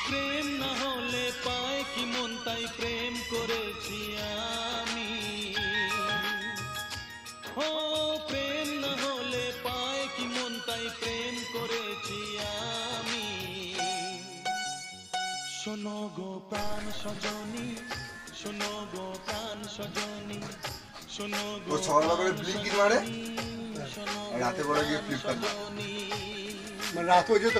প্রেম না হলে পায় কি মন, তাই প্রেম করেছি আমি। ও প্রেম না হলে পায় কি মন, তাই প্রেম করেছি আমি। শোনো গো প্রাণ সজনী, শোনো গো প্রাণ সজনী, শোনো গো রাতে বড় গিয়ে ফ্লিপকার্ট রাত হয়ে যেত।